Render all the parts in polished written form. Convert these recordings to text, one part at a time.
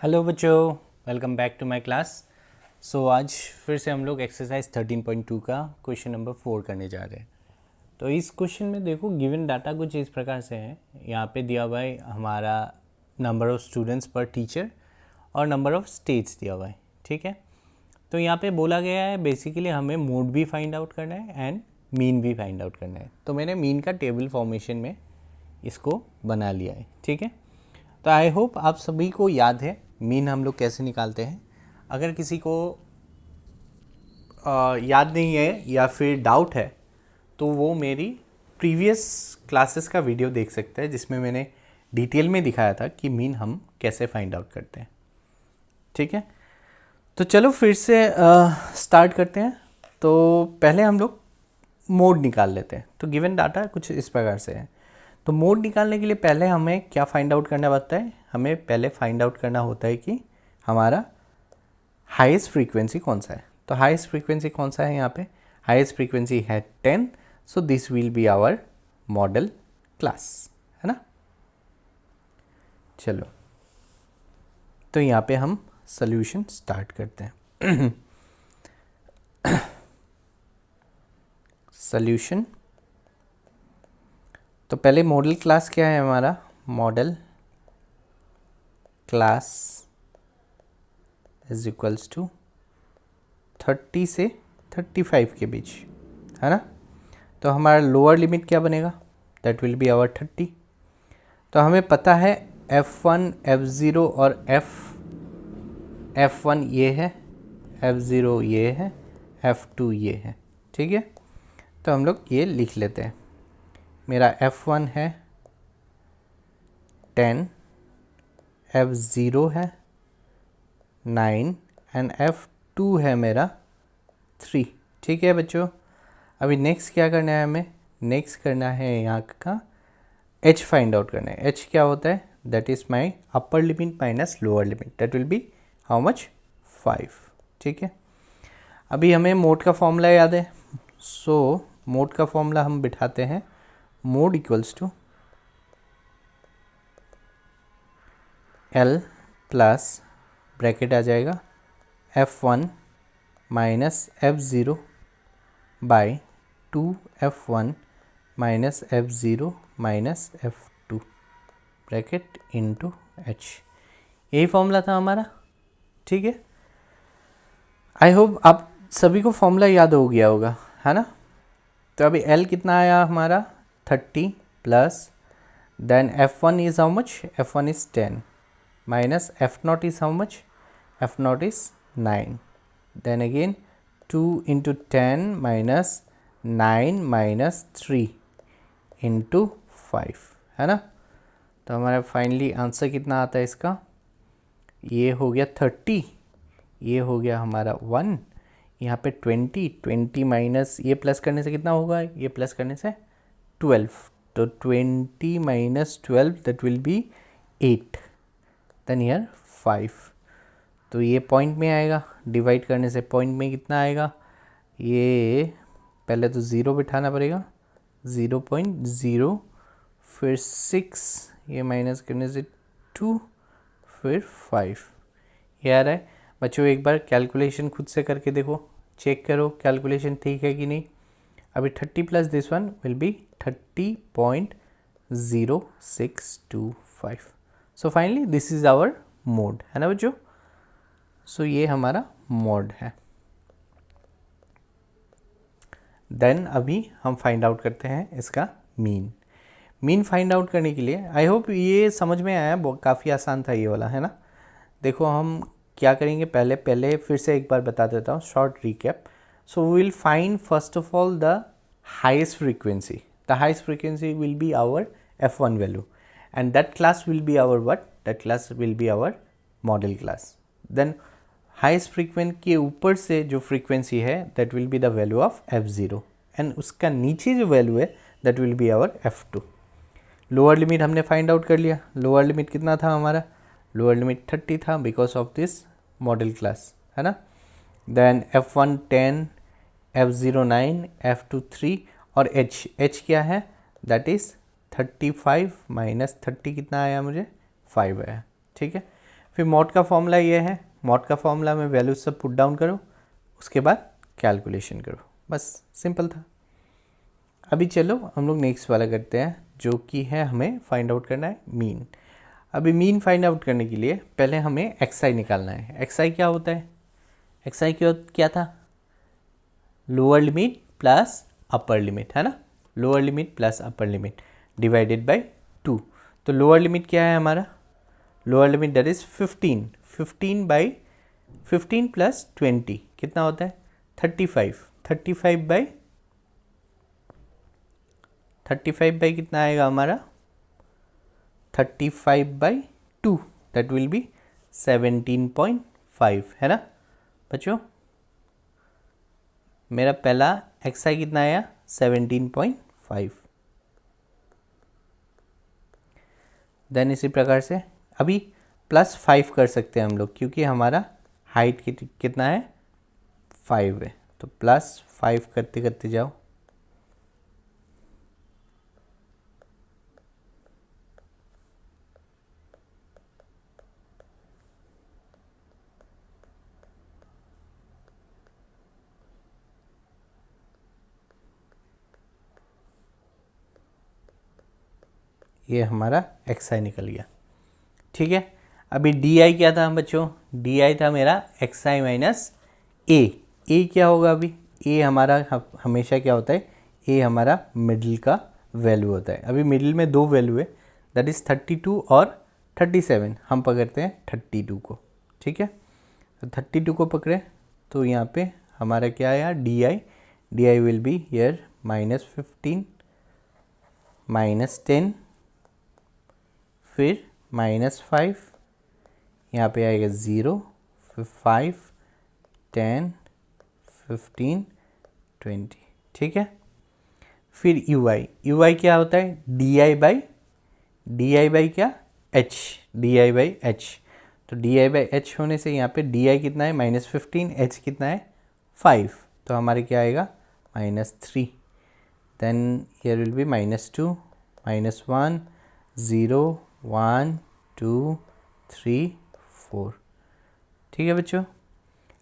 Hello बच्चों, welcome back to my class. आज फिर से हम लोग एक्सरसाइज 13.2 का क्वेश्चन नंबर 4 करने जा रहे हैं। तो इस क्वेश्चन में देखो गिवन डाटा कुछ इस प्रकार से है। यहाँ पे दिया हुआ है हमारा नंबर ऑफ़ स्टूडेंट्स पर टीचर और नंबर ऑफ़ स्टेट्स दिया हुआ है। ठीक है, तो यहाँ पे बोला गया है बेसिकली हमें मोड भी फाइंड आउट करना है एंड मीन भी फाइंड आउट करना है। तो मैंने मीन का टेबल फॉर्मेशन में इसको बना लिया है। ठीक है, तो आई होप आप सभी को याद है मीन हम लोग कैसे निकालते हैं। अगर किसी को याद नहीं है या फिर डाउट है तो वो मेरी प्रीवियस क्लासेस का वीडियो देख सकते हैं जिसमें मैंने डिटेल में दिखाया था कि मीन हम कैसे फाइंड आउट करते हैं। ठीक है, तो चलो फिर से स्टार्ट करते हैं। तो पहले हम लोग मोड निकाल लेते हैं। तो गिवन डाटा कुछ इस प्रकार से है। तो मोड निकालने के लिए पहले हमें क्या फाइंड आउट करना पड़ता है? हमें पहले फाइंड आउट करना होता है कि हमारा हाईएस्ट फ्रीक्वेंसी कौन सा है। तो हाईएस्ट फ्रीक्वेंसी कौन सा है? यहाँ पे हाईएस्ट फ्रीक्वेंसी है 10। So this will be our modal class, है ना। चलो, तो यहाँ पे हम सोल्यूशन स्टार्ट करते हैं। सोल्यूशन, तो पहले मॉडल क्लास क्या है हमारा? Modal class is equals to 30 से 35 के बीच, है ना। तो हमारा लोअर लिमिट क्या बनेगा? That will be our 30। तो हमें पता है F1, F0 और F1 ये है, F0 ये है, F2 ये है। ठीक है, तो हम लोग ये लिख लेते हैं। मेरा F1 है 10, F0 है 9 एंड F2 है मेरा 3। ठीक है बच्चों, अभी नेक्स्ट क्या करना है हमें? नेक्स्ट करना है यहाँ का H फाइंड आउट करना है। H क्या होता है? That is my upper limit minus lower limit, that will B how much? 5। ठीक है, अभी हमें मोड का फॉर्मूला याद है। सो मोड का फॉर्मूला हम बिठाते हैं। Mode equals to L plus bracket आ जाएगा F1 minus F0 by 2F1 minus F0 minus F2 bracket into H। यही फॉर्मूला था हमारा। ठीक है, आई होप आप सभी को फॉर्मूला याद हो गया होगा, है ना। तो अभी L कितना आया हमारा? 30 plus then F1 is how much? F1 is 10 minus F0 is how much? F0 is 9। Then again 2 into 10 minus 9 minus 3 into 5, है ना। तो हमारा फाइनली आंसर कितना आता है इसका? ये हो गया 30, ये हो गया हमारा 1, यहाँ पे 20 माइनस ये प्लस करने से कितना होगा? ये प्लस करने से 12। तो 20 minus 12 that will be 8, then year 5। तो ये पॉइंट में आएगा, डिवाइड करने से पॉइंट में कितना आएगा? ये पहले तो ज़ीरो बिठाना पड़ेगा, 0.0, फिर 6, ये माइनस करने से 2, फिर 5, ये आ रहा है। बच्चों एक बार कैलकुलेशन खुद से करके देखो, चेक करो कैलकुलेशन ठीक है कि नहीं। अभी 30 plus this one will be 30.0625। So finally this is our mode, है ना बच्चों। सो ये हमारा मोड है। देन अभी हम फाइंड आउट करते हैं इसका मीन। मीन फाइंड आउट करने के लिए आई होप ये समझ में आया, काफ़ी आसान था ये वाला, है ना। देखो हम क्या करेंगे, पहले फिर से एक बार बता देता हूँ, short recap. So we will find first of all the highest frequency. The highest frequency will be our F1 value and that class will be our what? That class will be our modal class. Then highest frequency के ऊपर से जो frequency है that will be the value of F0 and उसका नीचे जो value है that will be our F2। Lower limit हमने फाइंड आउट कर लिया। लोअर लिमिट कितना था हमारा? लोअर लिमिट 30 था because of this model class, है ना। देन F1 10, F0 9, F2 3 और H क्या है? दैट इज़ 35 माइनस 30 कितना आया मुझे? 5 आया। ठीक है, फिर मॉड का फॉर्मूला ये है, मॉड का फॉर्मूला में वैल्यूज सब पुट डाउन करो, उसके बाद कैलकुलेशन करो, बस सिंपल था। अभी चलो हम लोग नेक्स्ट वाला करते हैं, जो कि है हमें फाइंड आउट करना है मीन। अभी मीन फाइंड आउट करने के लिए पहले हमें एक्स आई निकालना है। एक्स आई क्या होता है? एक्स आई क्या था? Lower limit plus upper limit, है ना, lower limit plus upper limit divided by 2। तो लोअर लिमिट क्या है हमारा? Lower limit that is 15, 15 by 15 plus 20 कितना होता है? 35, 35 बाई 35 बाई कितना आएगा हमारा? 35 बाई 2 दैट विल बी 17.5, है ना बच्चों। मेरा पहला एक्स आई कितना आया? 17.5। देन इसी प्रकार से अभी प्लस 5 कर सकते हैं हम लोग, क्योंकि हमारा हाइट कितना है? 5 है, तो प्लस 5 करते करते जाओ। ये हमारा एक्स आई निकल गया, ठीक है। अभी डी आई क्या था बच्चों? डी आई था मेरा एक्स आई माइनस ए। ए क्या होगा? अभी ए हमारा हमेशा क्या होता है? ए हमारा मिडिल का वैल्यू होता है। अभी मिडिल में दो वैल्यू है, दैट इज़ 32 और 37। हम पकड़ते हैं 32 को, ठीक है। तो 32 को पकड़े तो यहाँ पे हमारा क्या आया? D I, D I will be here -15 -10 फिर -5, यहाँ पे आएगा 0, फिर 5, 10, 15, 20, ठीक है। फिर यू आई, यू आई क्या होता है? डी आई बाई क्या? H, D I by H. तो डी आई बाई एच होने से यहाँ पे डी आई कितना है? -15, एच कितना है? 5, तो हमारे क्या आएगा? -3। देन हियर विल बी -2, -1, 0, 1, 2, 3, 4, ठीक है बच्चों।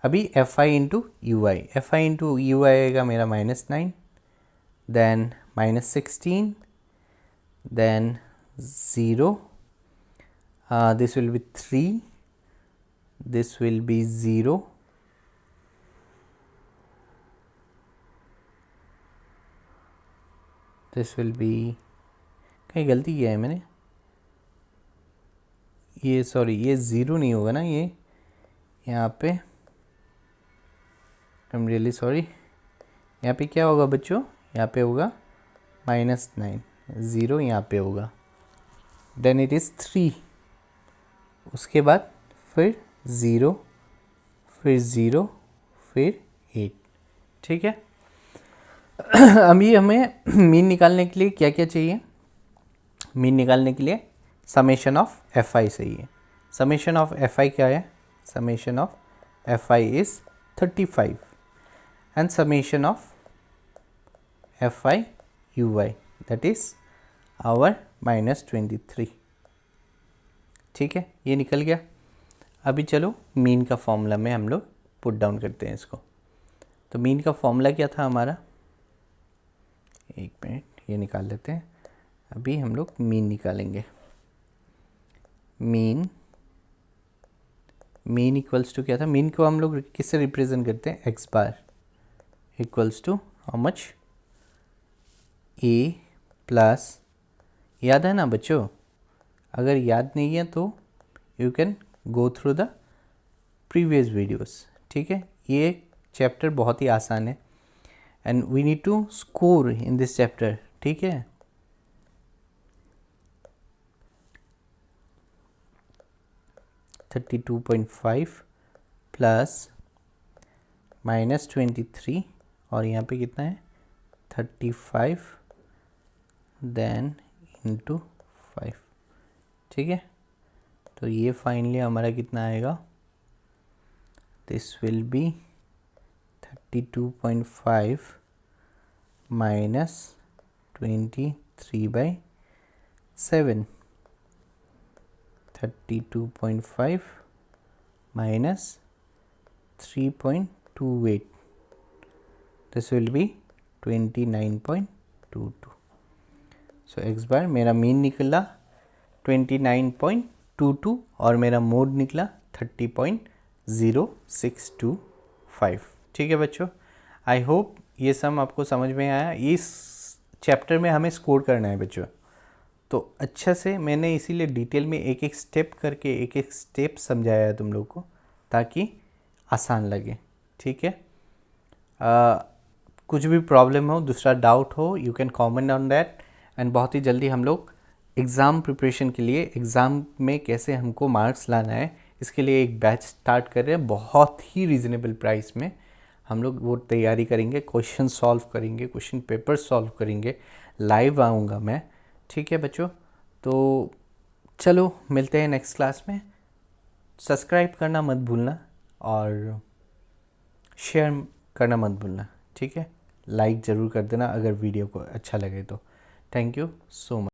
अभी F I into U I, F I into U I आएगा मेरा -9, then -16, then 0, this will be 3, this will be 0, this will be, कहीं गलती किया है मैंने, ये सॉरी ये 0 नहीं होगा ना, ये यहाँ पे आई एम रियली सॉरी, यहाँ पे क्या होगा बच्चों? यहाँ पे होगा -9, 0 यहाँ पे होगा, देन इट इज़ 3, उसके बाद फिर 0, फिर 0, फिर 8, ठीक है। अभी हमें मीन निकालने के लिए क्या क्या चाहिए? मीन निकालने के लिए समेशन ऑफ एफ आई चाहिए। समेशन ऑफ एफ आई क्या है? Summation of F I is 35 and summation of F I U I that is our -23, ठीक है। ये निकल गया। अभी चलो मीन का फॉर्मूला में हम लोग पुट डाउन करते हैं इसको। तो मीन का फॉर्मूला क्या था हमारा? एक मिनट, ये निकाल लेते हैं। अभी हम लोग मीन निकालेंगे। मीन इक्वल्स टू क्या था? मीन को हम लोग किससे रिप्रेजेंट करते हैं? X bar equals to how much? A plus, याद है ना बच्चों? अगर याद नहीं है तो you can go through the previous videos, ठीक है। ये चैप्टर बहुत ही आसान है and we need to score in this chapter, ठीक है। (32.5) प्लस -23 और यहाँ पे कितना है? 35 देन इंटू 5, ठीक है। तो ये फाइनली हमारा कितना आएगा? This will B 32.5 -23/7, 32.5 minus 3.28, this will be 29.22. So x बार मेरा मीन निकला 29.22 और मेरा मोड निकला 30.0625। ठीक है बच्चों, आई होप ये सम आपको समझ में आया। इस चैप्टर में हमें स्कोर करना है बच्चों, तो अच्छा से मैंने इसीलिए डिटेल में एक एक स्टेप करके एक एक स्टेप समझाया है तुम लोग को, ताकि आसान लगे। ठीक है, कुछ भी प्रॉब्लम हो, दूसरा डाउट हो, you can comment on that. And बहुत ही जल्दी हम लोग एग्ज़ाम प्रिपरेशन के लिए, एग्ज़ाम में कैसे हमको मार्क्स लाना है, इसके लिए एक बैच स्टार्ट कर रहे हैं। बहुत ही रीज़नेबल प्राइस में हम लोग वो तैयारी करेंगे, क्वेश्चन सॉल्व करेंगे, क्वेश्चन पेपर सॉल्व करेंगे, लाइव आऊँगा मैं। ठीक है बच्चों, तो चलो मिलते हैं नेक्स्ट क्लास में। सब्सक्राइब करना मत भूलना और शेयर करना मत भूलना। ठीक है, लाइक ज़रूर कर देना अगर वीडियो को अच्छा लगे तो। Thank you so much.